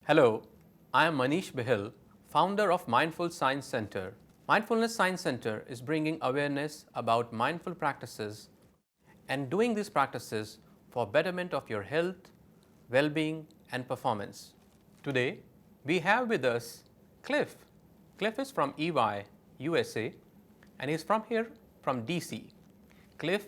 Hello, I am Manish Behl, founder of Mindful Science Center. Mindfulness Science Center is bringing awareness about mindful practices and doing these practices for betterment of your health, well-being and performance. Today, we have with us Clif. Clif is from EY, USA, and he's from here from DC. Clif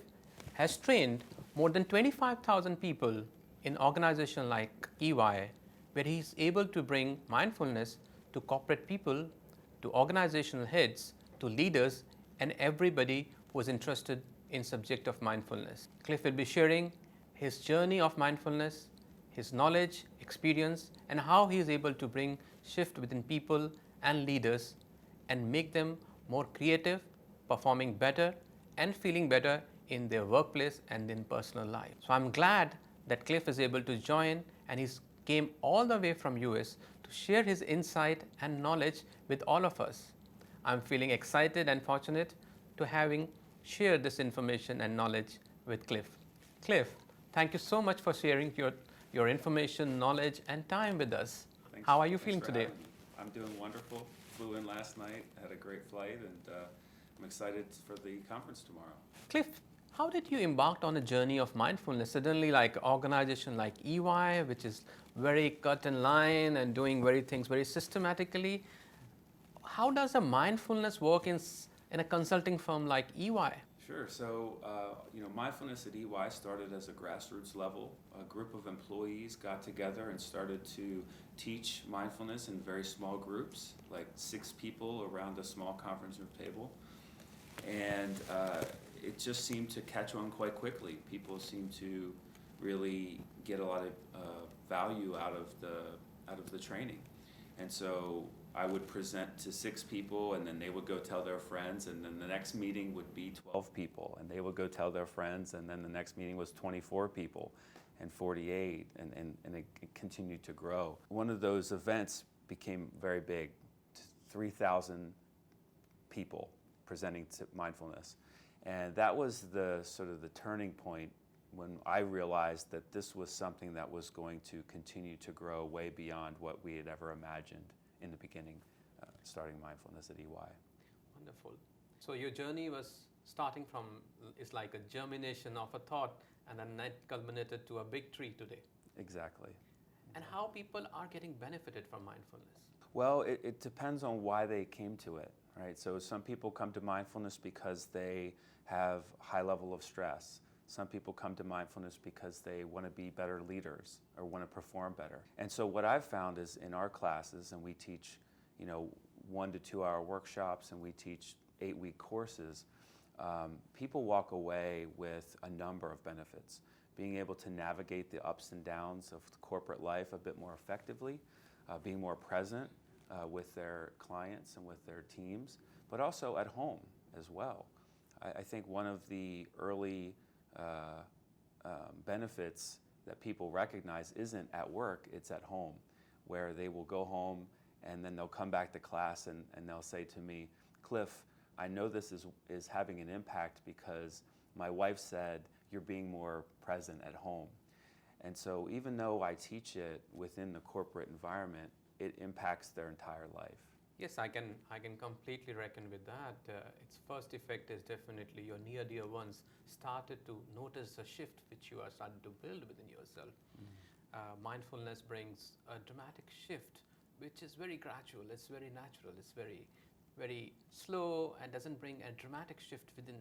has trained more than 25,000 people in organizations like EY, where he is able to bring mindfulness to corporate people, to organizational heads, to leaders, and everybody who is interested in subject of mindfulness. Clif will be sharing his journey of mindfulness, his knowledge, experience, and how he is able to bring shift within people and leaders and make them more creative, performing better, and feeling better in their workplace and in personal life. So I'm glad that Clif is able to join, and he came all the way from US to share his insight and knowledge with all of us. I'm feeling excited and fortunate to having shared this information and knowledge with Clif. Clif, thank you so much for sharing your information, knowledge, and time with us. How are you feeling today? I'm doing wonderful. Flew in last night, had a great flight, and I'm excited for the conference tomorrow. Clif, how did you embark on a journey of mindfulness? Suddenly, like organization like EY, which is very cut in line and doing things very systematically, how does a mindfulness work in a consulting firm like EY? Sure. So, mindfulness at EY started as a grassroots level. A group of employees got together and started to teach mindfulness in very small groups, like 6 people around a small conference room table. And it just seemed to catch on quite quickly. People seemed to really get a lot of value out of the training. And so I would present to 6 people, and then they would go tell their friends, and then the next meeting would be 12 people, and they would go tell their friends, and then the next meeting was 24 people, and 48, and it continued to grow. One of those events became very big, 3,000 people presenting to mindfulness. And that was the sort of the turning point when I realized that this was something that was going to continue to grow way beyond what we had ever imagined in the beginning, starting mindfulness at EY. Wonderful. So your journey was starting from, it's like a germination of a thought, and then that culminated to a big tree today. Exactly. And how people are getting benefited from mindfulness? Well, it depends on why they came to it, right? So some people come to mindfulness because they have high level of stress. Some people come to mindfulness because they want to be better leaders or want to perform better. And so what I've found is in our classes, and we teach 1 to 2 hour workshops, and we teach 8-week courses, people walk away with a number of benefits. Being able to navigate the ups and downs of corporate life a bit more effectively, being more present with their clients and with their teams, but also at home as well. I think one of the early benefits that people recognize isn't at work, it's at home, where they will go home and then they'll come back to class and they'll say to me, Clif, I know this is having an impact because my wife said you're being more present at home. And so even though I teach it within the corporate environment, it impacts their entire life. Yes, I can completely reckon with that. Its first effect is definitely your near dear ones started to notice a shift which you are starting to build within yourself. Mindfulness brings a dramatic shift, which is very gradual. It's very natural. It's very, very slow and doesn't bring a dramatic shift within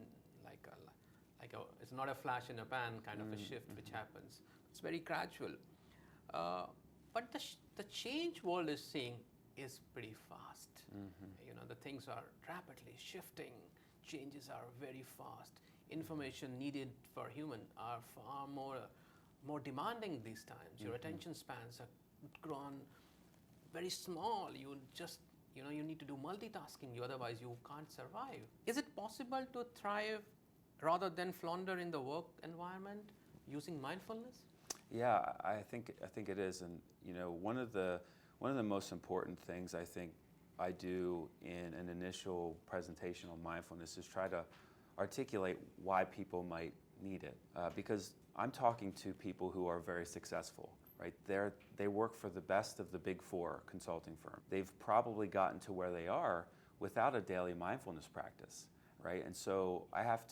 it's not a flash in a pan kind of a shift which happens. It's very gradual. But the change world is seeing is pretty fast. The things are rapidly shifting. Changes are very fast. Information needed for human are far more demanding these times. Your attention spans have grown very small. You just you need to do multitasking. Otherwise, you can't survive. Is it possible to thrive rather than flounder in the work environment using mindfulness? Yeah, I think it is, and one of the most important things I think I do in an initial presentation on mindfulness is try to articulate why people might need it because I'm talking to people who are very successful, right? They work for the best of the big four consulting firms. They've probably gotten to where they are without a daily mindfulness practice, right? And so I have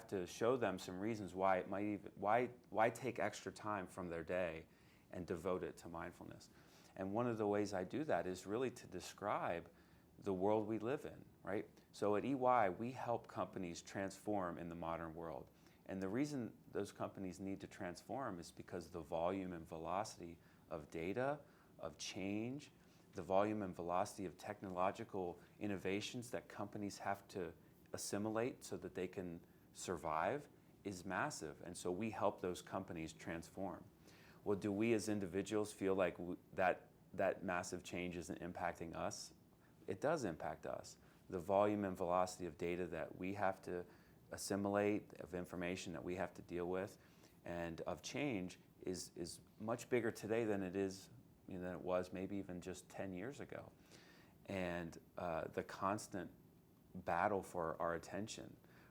to show them some reasons why it might even, why take extra time from their day and devote it to mindfulness. And one of the ways I do that is really to describe the world we live in, right? So at EY, we help companies transform in the modern world. And the reason those companies need to transform is because the volume and velocity of data, of change, the volume and velocity of technological innovations that companies have to assimilate so that they can survive is massive. And so we help those companies transform. Well, do we as individuals feel like that massive change isn't impacting us? It does impact us. The volume and velocity of data that we have to assimilate, of information that we have to deal with, and of change is much bigger today than it is, than it was maybe even just 10 years ago. And the constant battle for our attention.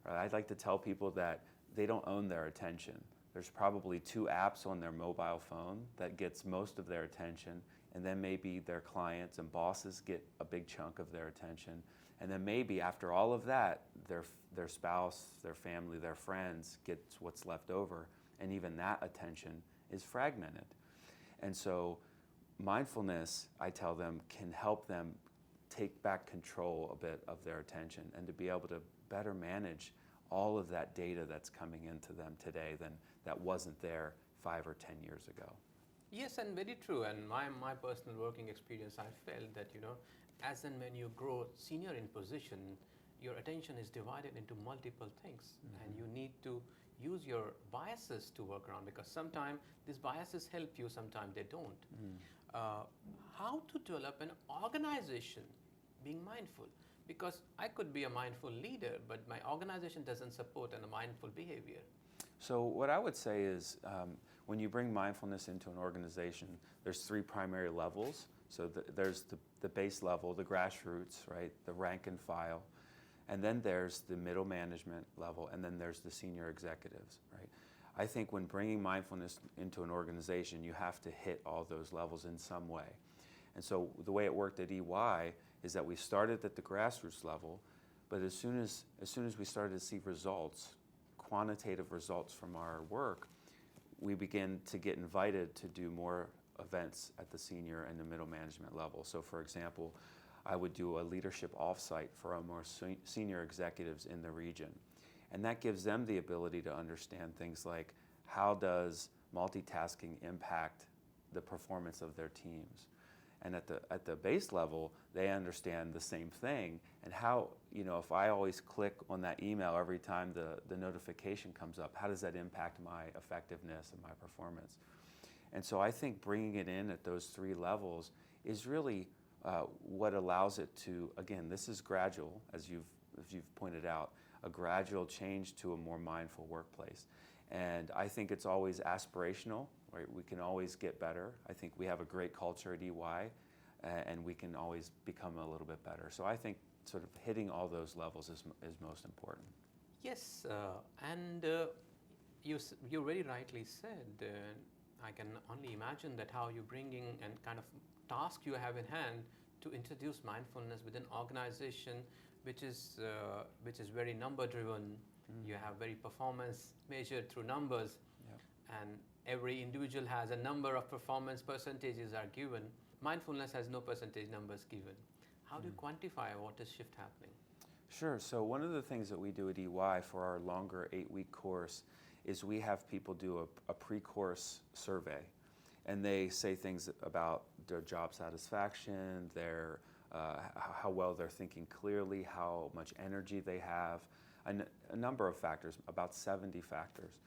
Right? I'd like to tell people that they don't own their attention. There's probably 2 apps on their mobile phone that gets most of their attention, and then maybe their clients and bosses get a big chunk of their attention. And then maybe after all of that, their spouse, their family, their friends gets what's left over, and even that attention is fragmented. And so mindfulness, I tell them, can help them take back control a bit of their attention and to be able to better manage all of that data that's coming into them today than that wasn't there 5 or 10 years ago. Yes, and very true. And my personal working experience, I felt that, as and when you grow senior in position, your attention is divided into multiple things. Mm-hmm. And you need to use your biases to work around, because sometimes these biases help you, sometimes they don't. Mm. How to develop an organization being mindful? Because I could be a mindful leader, but my organization doesn't support a mindful behavior. So what I would say is when you bring mindfulness into an organization, there's 3 primary levels. So there's the base level, the grassroots, right, the rank and file, and then there's the middle management level, and then there's the senior executives, right? I think when bringing mindfulness into an organization, you have to hit all those levels in some way. And so the way it worked at EY is that we started at the grassroots level, but as soon as we started to see results, quantitative results from our work, we began to get invited to do more events at the senior and the middle management level. So for example, I would do a leadership offsite for our more senior executives in the region. And that gives them the ability to understand things like, how does multitasking impact the performance of their teams? And at the base level, they understand the same thing. And how, if I always click on that email every time the notification comes up, how does that impact my effectiveness and my performance? And so I think bringing it in at those 3 levels is really what allows it to, again, this is gradual, as you've pointed out, a gradual change to a more mindful workplace. And I think it's always aspirational, right? We can always get better. I think we have a great culture at EY, and we can always become a little bit better. So I think sort of hitting all those levels is most important. Yes, and you very rightly said, I can only imagine that how you're bringing and kind of task you have in hand to introduce mindfulness within an organization which is very number driven. Mm. You have very performance measured through numbers. Yep. And every individual has a number of performance percentages are given. Mindfulness has no percentage numbers given. How do you quantify what is shift happening? Sure. So one of the things that we do at EY for our longer 8-week course is we have people do a pre-course survey. And they say things about their job satisfaction, their how well they're thinking clearly, how much energy they have, a number of factors, about 70 factors.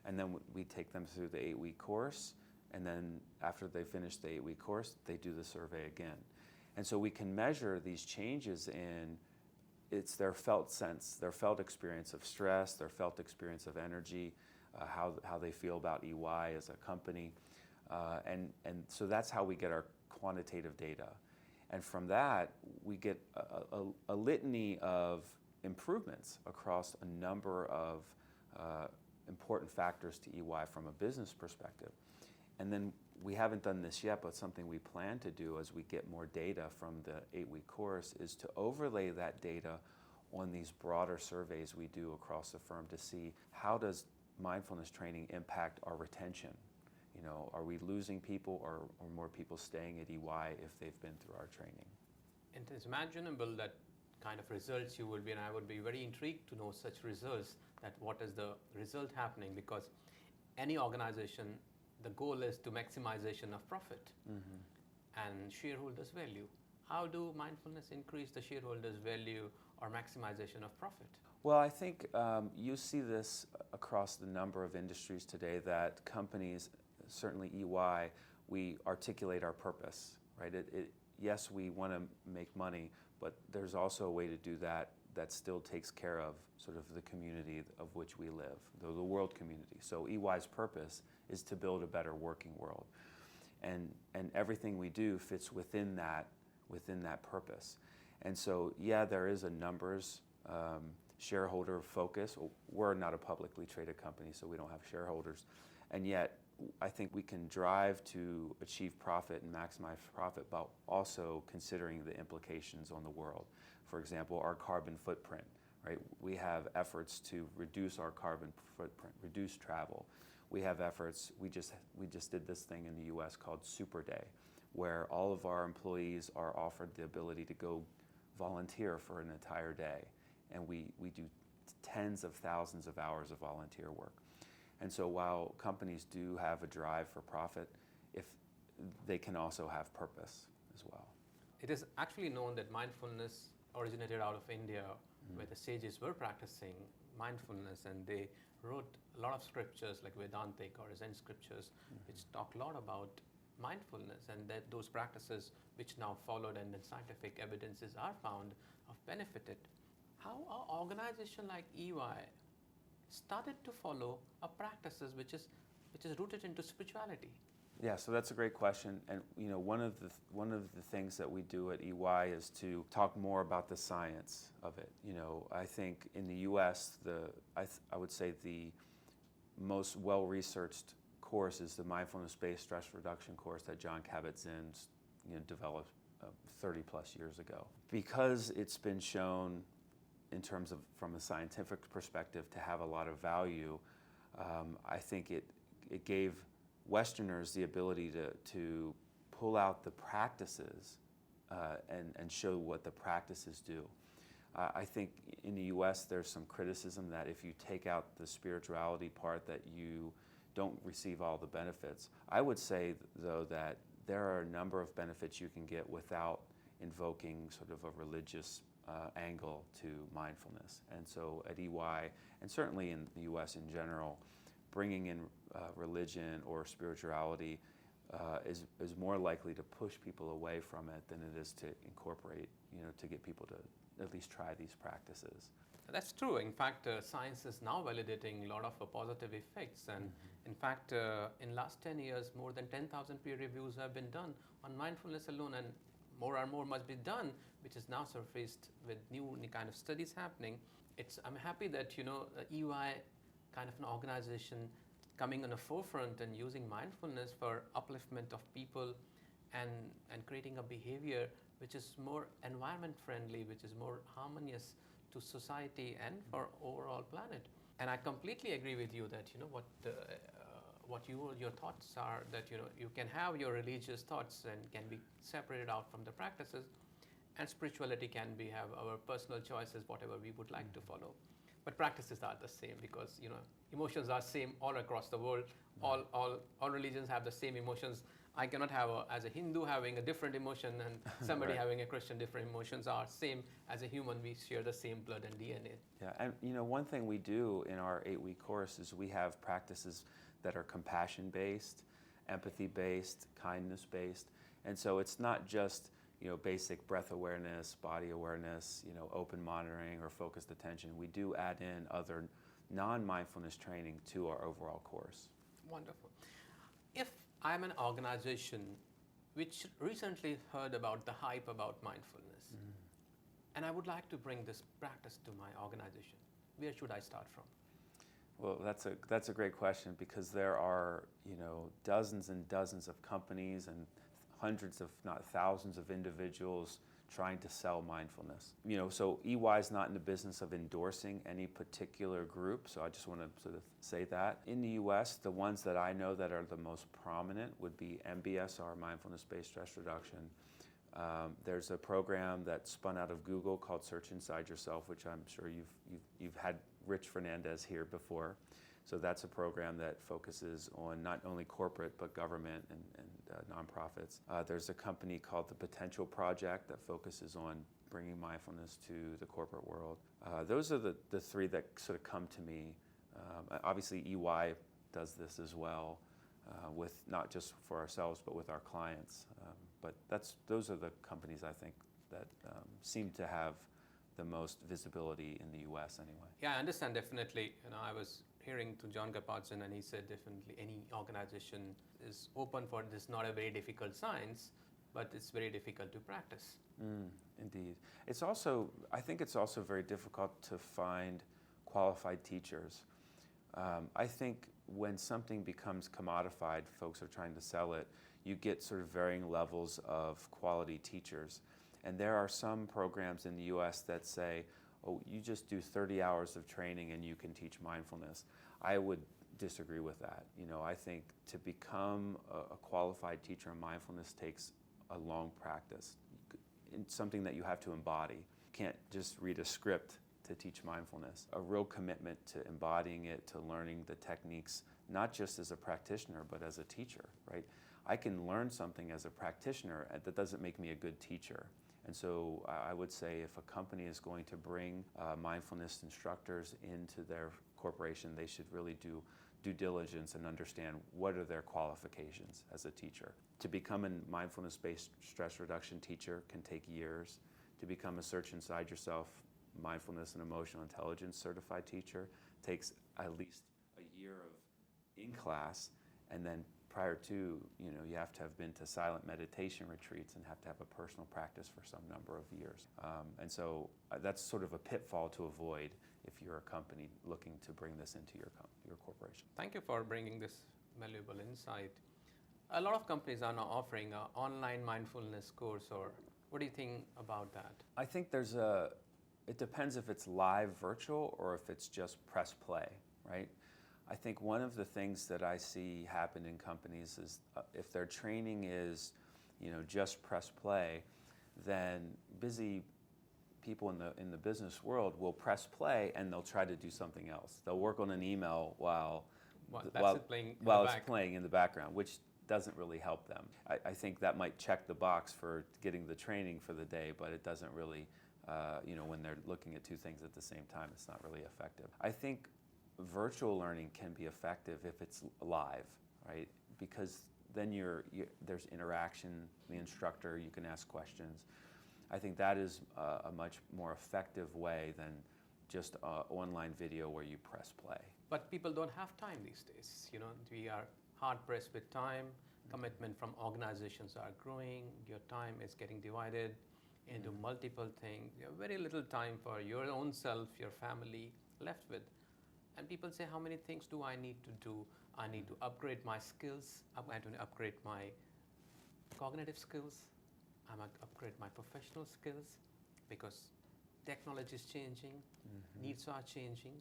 And then we take them through the 8-week course, and then after they finish the 8-week course, they do the survey again. And so we can measure these changes in their felt sense, their felt experience of stress, their felt experience of energy, how they feel about EY as a company. And so that's how we get our quantitative data. And from that, we get a litany of improvements across a number of important factors to EY from a business perspective. And then we haven't done this yet, but something we plan to do as we get more data from the 8-week course is to overlay that data on these broader surveys we do across the firm to see how does mindfulness training impact our retention. You know, are we losing people or more people staying at EY if they've been through our training? It is imaginable that kind of results you would be, and I would be very intrigued to know such results, that what is the result happening, because any organization, the goal is to maximization of profit and shareholders' value. How do mindfulness increase the shareholders' value or maximization of profit? Well, I think you see this across the number of industries today that companies, certainly EY, we articulate our purpose, right? Yes, we want to make money, but there's also a way to do that that still takes care of sort of the community of which we live, the world community. So EY's purpose is to build a better working world. And everything we do fits within that purpose. And so, yeah, there is a numbers shareholder focus. We're not a publicly traded company, so we don't have shareholders. And yet, I think we can drive to achieve profit and maximize profit, but also considering the implications on the world. For example, our carbon footprint, right? We have efforts to reduce our carbon footprint, reduce travel. We have efforts, we just did this thing in the US called Super Day, where all of our employees are offered the ability to go volunteer for an entire day. And we do tens of thousands of hours of volunteer work. And so while companies do have a drive for profit, if they can also have purpose as well. It is actually known that mindfulness originated out of India, where the sages were practicing mindfulness, and they wrote a lot of scriptures like Vedantic or Zen scriptures, which talk a lot about mindfulness, and that those practices which now followed and the scientific evidences are found have benefited. How an organization like EY started to follow a practices which is rooted into spirituality? Yeah, so that's a great question, and you know, one of the things that we do at EY is to talk more about the science of it. You know, I think in the U.S., I would say the most well-researched course is the mindfulness-based stress reduction course that John Kabat-Zinn, developed 30 plus years ago. Because it's been shown in terms of from a scientific perspective to have a lot of value, I think it gave Westerners the ability to pull out the practices and show what the practices do. I think in the US there's some criticism that if you take out the spirituality part that you don't receive all the benefits. I would say though that there are a number of benefits you can get without invoking sort of a religious angle to mindfulness. And so at EY, and certainly in the US in general, bringing in religion or spirituality is more likely to push people away from it than it is to incorporate, to get people to at least try these practices. That's true. In fact, science is now validating a lot of positive effects. And in fact, in last 10 years, more than 10,000 peer reviews have been done on mindfulness alone, and more and more must be done, which is now surfaced with new kind of studies happening. I'm happy that, EY kind of an organization coming on the forefront and using mindfulness for upliftment of people and creating a behavior which is more environment friendly, which is more harmonious to society and for overall planet. And I completely agree with you that what your thoughts are, that you can have your religious thoughts and can be separated out from the practices, and spirituality can have our personal choices, whatever we would like to follow. But practices are the same, because emotions are same all across the world. All religions have the same emotions. I cannot have as a Hindu having a different emotion and somebody Right. having a Christian different emotions. Are same as a human. We share the same blood and DNA. Yeah, and one thing we do in our 8-week course is we have practices that are compassion-based, empathy-based, kindness-based, and so it's not just basic breath awareness, body awareness, open monitoring or focused attention. We do add in other non-mindfulness training to our overall course. Wonderful. If I'm an organization which recently heard about the hype about mindfulness, and I would like to bring this practice to my organization, where should I start from? Well, that's a great question, because there are, dozens and dozens of companies and hundreds, if not thousands, of individuals trying to sell mindfulness. So EY is not in the business of endorsing any particular group, so I just want to sort of say that. In the US, the ones that I know that are the most prominent would be MBSR, Mindfulness-Based Stress Reduction. There's a program that spun out of Google called Search Inside Yourself, which I'm sure you've had Rich Fernandez here before. So that's a program that focuses on not only corporate but government and nonprofits. There's a company called the Potential Project that focuses on bringing mindfulness to the corporate world. Those are the three that sort of come to me. Obviously EY does this as well, with not just for ourselves but with our clients. But those are the companies I think that seem to have the most visibility in the US anyway. Yeah, I understand definitely. I was hearing to John Kabat-Zinn, and he said definitely any organization is open for this. Not a very difficult science, but it's very difficult to practice. Indeed. I think it's also very difficult to find qualified teachers. I think when something becomes commodified, folks are trying to sell it, you get sort of varying levels of quality teachers. And there are some programs in the US that say, oh, you just do 30 hours of training and you can teach mindfulness. I would disagree with that. I think to become a qualified teacher in mindfulness takes a long practice. It's something that you have to embody. You can't just read a script to teach mindfulness. A real commitment to embodying it, to learning the techniques, not just as a practitioner, but as a teacher, right? I can learn something as a practitioner, and that doesn't make me a good teacher. And so I would say if a company is going to bring mindfulness instructors into their corporation, they should really do due diligence and understand what are their qualifications as a teacher. To become a mindfulness-based stress reduction teacher can take years. To become a Search Inside Yourself mindfulness and emotional intelligence certified teacher takes at least a year of in class, and then prior to, you have to have been to silent meditation retreats and have to have a personal practice for some number of years. And so that's sort of a pitfall to avoid if you're a company looking to bring this into your corporation. Thank you for bringing this valuable insight. A lot of companies are now offering an online mindfulness course, or what do you think about that? I think it depends if it's live virtual or if it's just press play, right? I think one of the things that I see happen in companies is if their training is, just press play, then busy people in the business world will press play and they'll try to do something else. They'll work on an email while it's playing in the background, which doesn't really help them. I think that might check the box for getting the training for the day, but it doesn't really, when they're looking at two things at the same time, it's not really effective. I think virtual learning can be effective if it's live, right? Because then there's interaction, the instructor, you can ask questions. I think that is a much more effective way than just online video where you press play. But people don't have time these days. We are hard pressed with time. Commitment from organizations are growing. Your time is getting divided into multiple things. You have very little time for your own self, your family left with. And people say, how many things do I need to do? I need to upgrade my skills. I'm going to upgrade my cognitive skills. I'm going to upgrade my professional skills because technology is changing, needs are changing.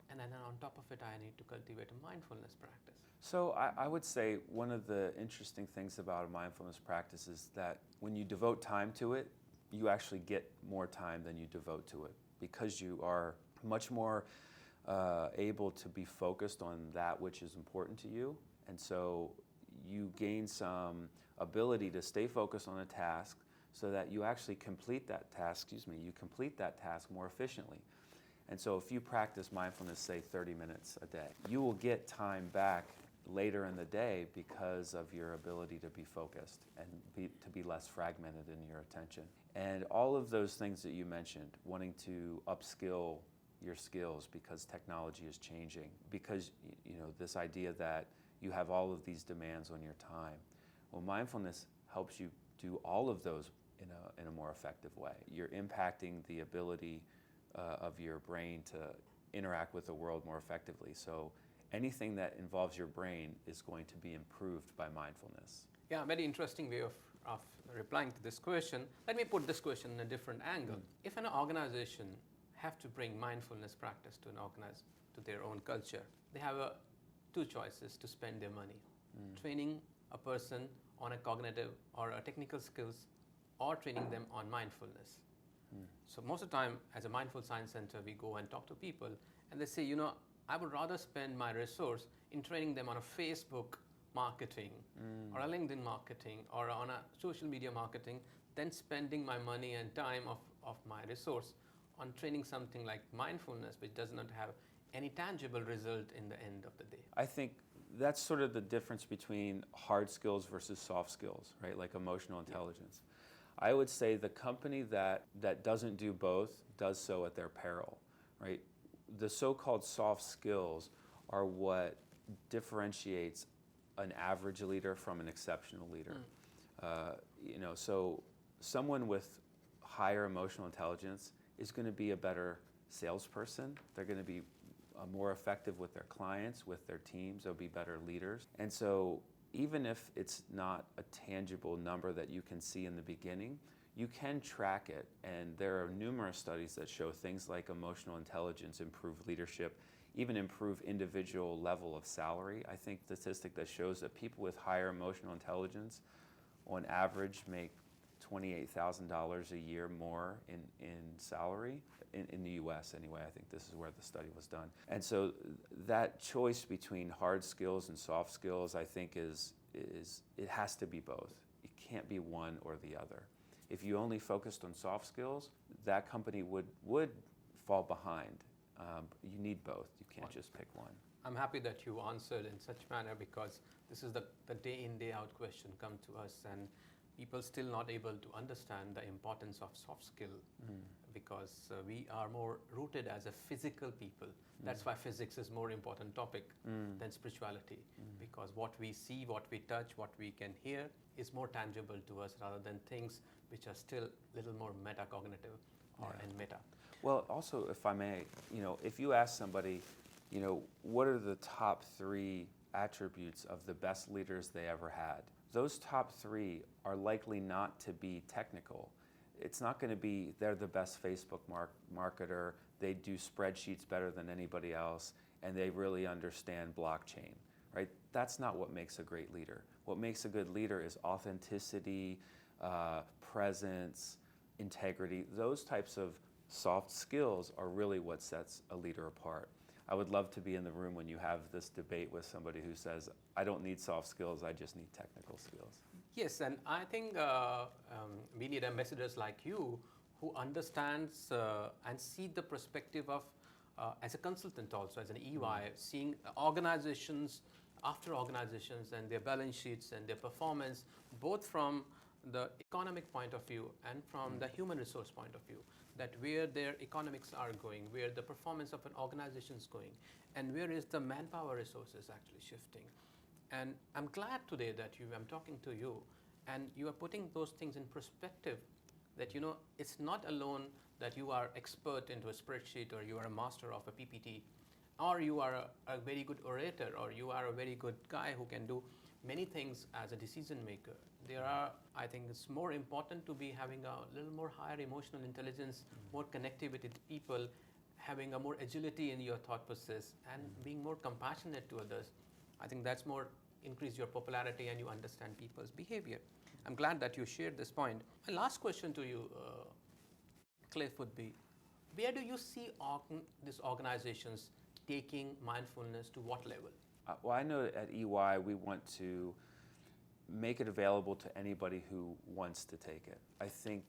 And then on top of it, I need to cultivate a mindfulness practice. So I would say one of the interesting things about a mindfulness practice is that when you devote time to it, you actually get more time than you devote to it because you are much more able to be focused on that which is important to you. And so you gain some ability to stay focused on a task so that you actually complete that task, more efficiently. And so if you practice mindfulness, say 30 minutes a day, you will get time back later in the day because of your ability to be focused and to be less fragmented in your attention. And all of those things that you mentioned, wanting to upskill your skills because technology is changing, because this idea that you have all of these demands on your time. Well, mindfulness helps you do all of those in a more effective way. You're impacting the ability of your brain to interact with the world more effectively. So anything that involves your brain is going to be improved by mindfulness. Yeah, very interesting way of replying to this question. Let me put this question in a different angle. If an organization have to bring mindfulness practice to their own culture, they have two choices to spend their money. Training a person on a cognitive or a technical skills, or training them on mindfulness. So most of the time, as a Mindful Science Center, we go and talk to people, and they say, I would rather spend my resource in training them on a Facebook marketing or a LinkedIn marketing or on a social media marketing than spending my money and time of my resource on training something like mindfulness, which does not have any tangible result in the end of the day. I think that's sort of the difference between hard skills versus soft skills, right? Like emotional intelligence. I would say the company that doesn't do both does so at their peril, right? The so-called soft skills are what differentiates an average leader from an exceptional leader. So someone with higher emotional intelligence is going to be a better salesperson. They're going to be more effective with their clients, with their teams. They'll be better leaders. And so even if it's not a tangible number that you can see in the beginning, you can track it. And there are numerous studies that show things like emotional intelligence improve leadership, even improve individual level of salary. I think the statistic that shows that people with higher emotional intelligence on average make $28,000 a year more in salary, in the US anyway. I think this is where the study was done. And so that choice between hard skills and soft skills, I think is it has to be both. It can't be one or the other. If you only focused on soft skills, that company would fall behind. You need both. You can't just pick one. I'm happy that you answered in such manner, because this is the day in, day out question come to us, and people still not able to understand the importance of soft skill, because we are more rooted as a physical people. That's why physics is more important topic than spirituality, because what we see, what we touch, what we can hear is more tangible to us rather than things which are still a little more metacognitive or in meta. Well, also, if I may, if you ask somebody, what are the top 3 attributes of the best leaders they ever had? Those top 3 are likely not to be technical. It's not going to be they're the best Facebook marketer, they do spreadsheets better than anybody else, and they really understand blockchain, right? That's not what makes a great leader. What makes a good leader is authenticity, presence, integrity. Those types of soft skills are really what sets a leader apart. I would love to be in the room when you have this debate with somebody who says, I don't need soft skills, I just need technical skills. Yes, and I think we need ambassadors like you who understands and see the perspective of, as a consultant also, as an EY, seeing organizations after organizations and their balance sheets and their performance, both from the economic point of view and from the human resource point of view, that where their economics are going, where the performance of an organization is going, and where is the manpower resources actually shifting. And I'm glad today that I'm talking to you, and you are putting those things in perspective, that it's not alone that you are expert into a spreadsheet, or you are a master of a PPT, or you are a very good orator, or you are a very good guy who can do many things as a decision maker. I think it's more important to be having a little more higher emotional intelligence, more connectivity with people, having a more agility in your thought process, and being more compassionate to others. I think that's more increase your popularity and you understand people's behavior. I'm glad that you shared this point. My last question to you, Clif, would be, where do you see these organizations taking mindfulness to what level? Well, I know at EY we want to make it available to anybody who wants to take it. I think,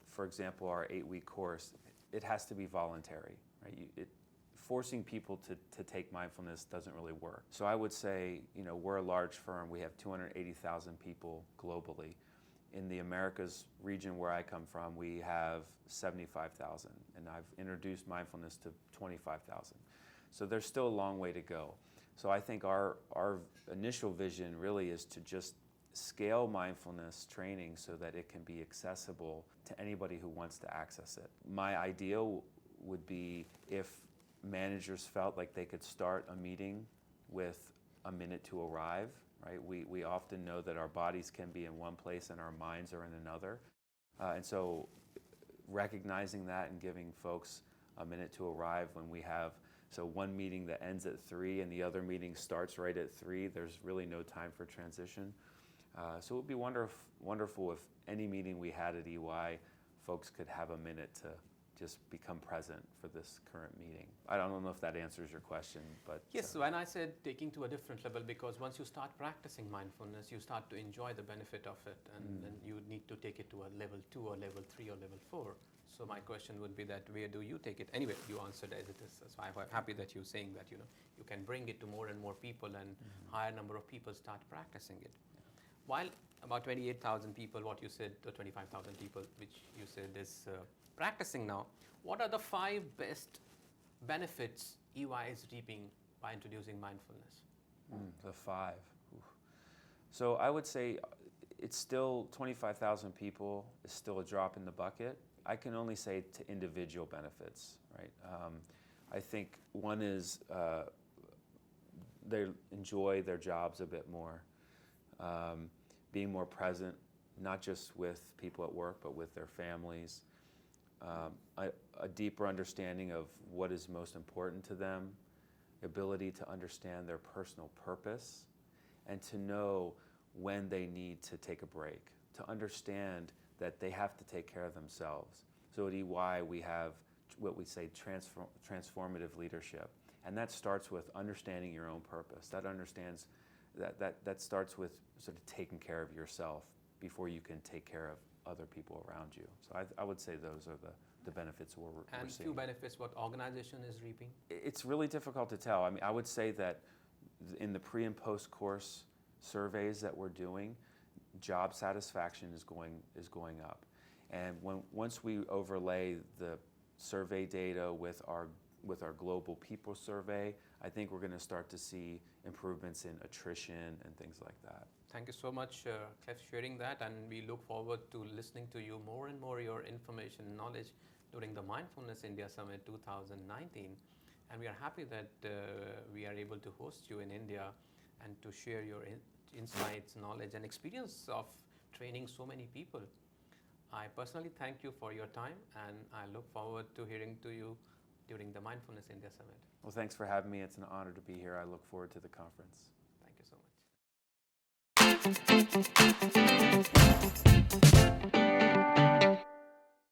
for example, our 8-week course, it has to be voluntary, right? Forcing people to take mindfulness doesn't really work. So I would say, we're a large firm. We have 280,000 people globally. In the Americas region where I come from, we have 75,000, and I've introduced mindfulness to 25,000. So there's still a long way to go. So I think our initial vision really is to just scale mindfulness training so that it can be accessible to anybody who wants to access it. My ideal would be if managers felt like they could start a meeting with a minute to arrive, right? We often know that our bodies can be in one place and our minds are in another. And so recognizing that and giving folks a minute to arrive when we have one meeting that ends at 3 and the other meeting starts right at 3, there's really no time for transition. So it would be wonderful if any meeting we had at EY, folks could have a minute to just become present for this current meeting. I don't know if that answers your question, but... Yes, when I said taking to a different level, because once you start practicing mindfulness, you start to enjoy the benefit of it, and then you need to take it to a level 2 or level 3 or level 4. So my question would be that where do you take it? Anyway, you answered as it is. So I'm happy that you're saying that, you can bring it to more and more people and higher number of people start practicing it. While about 28,000 people, what you said, or 25,000 people, which you said is practicing now, what are the 5 best benefits EY is reaping by introducing mindfulness? The 5. Oof. So I would say it's still 25,000 people is still a drop in the bucket. I can only say to individual benefits, right? I think one is they enjoy their jobs a bit more. Being more present, not just with people at work, but with their families. A deeper understanding of what is most important to them, ability to understand their personal purpose, and to know when they need to take a break, to understand that they have to take care of themselves. So at EY, we have what we say transformative leadership, and that starts with understanding your own purpose. That starts with sort of taking care of yourself before you can take care of other people around you. So I would say those are the benefits we're seeing. And few benefits what organization is reaping? It's really difficult to tell. I mean, I would say that in the pre and post course surveys that we're doing, job satisfaction is going up. And once we overlay the survey data with our global people survey, I think we're going to start to see improvements in attrition and things like that. Thank you so much, Clif, sharing that, and we look forward to listening to you more and more your information and knowledge during the Mindfulness India Summit 2019. And we are happy that we are able to host you in India and to share your insights, knowledge, and experience of training so many people. I personally thank you for your time, and I look forward to hearing to you during the Mindfulness India Summit. Well, thanks for having me. It's an honor to be here. I look forward to the conference. Thank you so much.